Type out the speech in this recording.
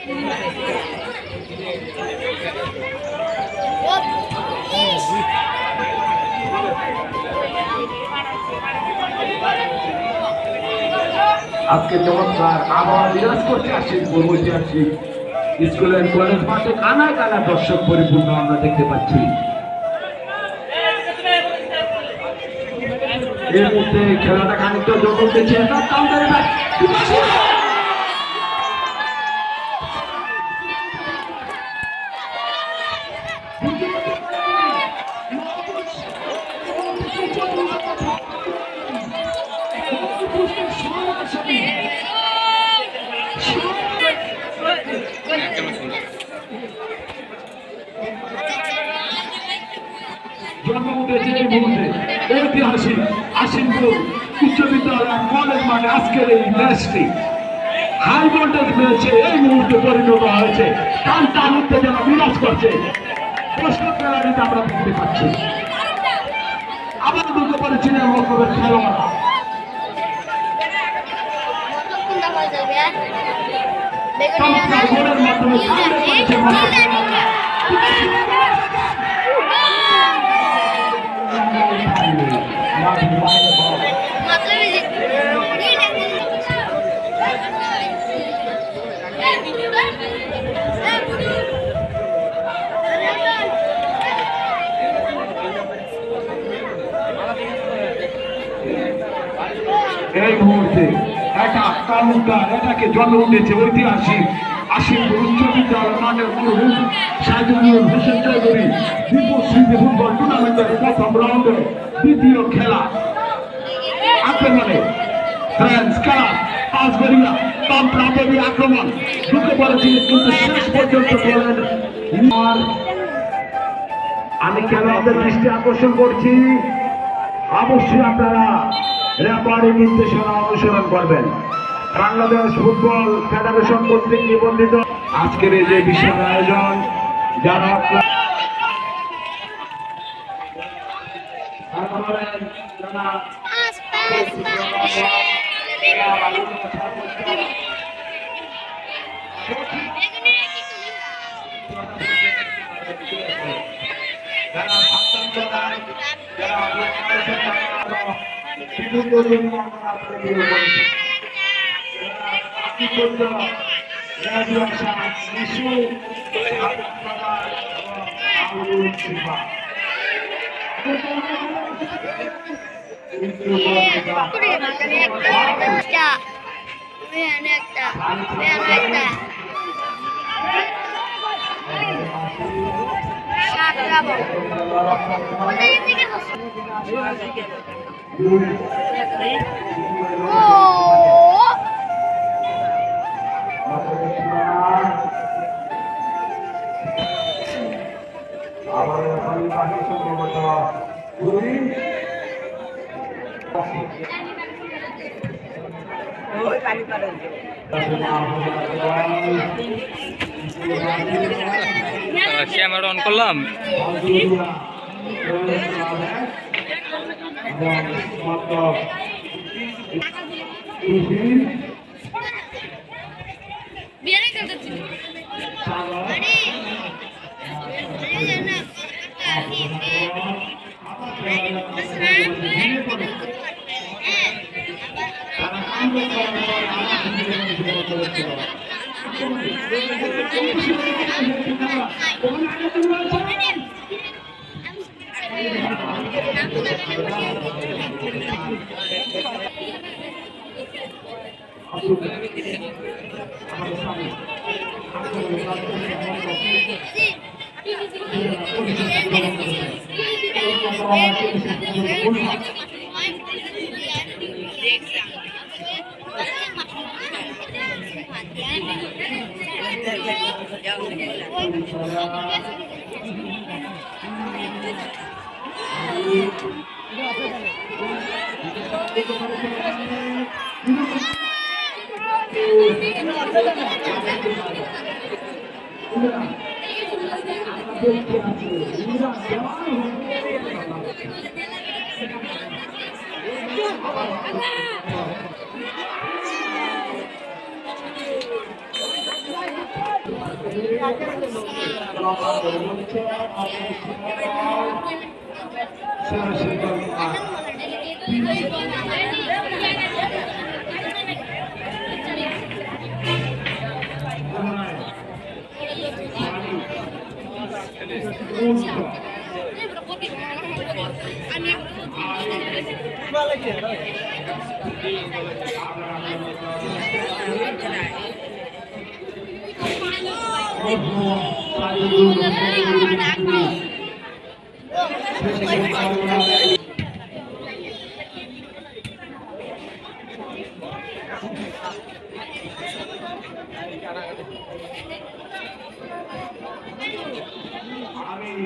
আজকে চমৎকার আবহাওয়া বিরাজ করতে আসছেন ঐতিহাসিক স্কুলের কলেজ মাঠে কানায় কানা দর্শক পরিপূর্ণ আমরা দেখতে পাচ্ছি। এই মুহূর্তে খেলাটা খানিকটা জমে উঠেছে। জন্ম উঠেছে এই মুহূর্তে ঐতিহাসিক আসিমপুর উচ্চ বিদ্যালয় কলেজ মাঠে আজকের এই ম্যাচটি হাই ভোল্টেজ ম্যাচে এই মুহূর্তে পরিণত হয়েছে। টান টান উত্তেজনা বিরাজ করছে। প্রশ্ন খেলাটিতে আমরা দেখতে পাচ্ছি। আবার ঢুকে পড়েছিলেন মহকুবের খেলোয়াড়। গোলের মাধ্যমে এই মুহূর্তে এটাকে জন্ম উঠেছে ঐতিহাসিক আসিমপুর উচ্চ বিদ্যালয় মাঠের মুরুব্বি সাইদুল হোসেন চৌধুরী দীপক স্মৃতি ফুটবল টুর্নামেন্টের প্রথম রাউন্ডে দ্বিতীয় খেলা আক্রমণে ফ্রান্স খেলা পাঁচগড়িয়া প্রাথমিক আক্রমণ ঢুকে পড়েছিলেন কিন্তু শেষ পর্যন্ত বলেন। আমি খেলোয়াড়দের দৃষ্টি আকর্ষণ করছি, অবশ্যই আপনারা রেফারি নির্দেশনা অনুসরণ করবেন। বাংলাদেশ ফুটবল ফেডারেশন কর্তৃক নিবন্ধিত আজকের এই যে বিশাল আয়োজন, যারা ক্যামেরা অন করলাম। আমি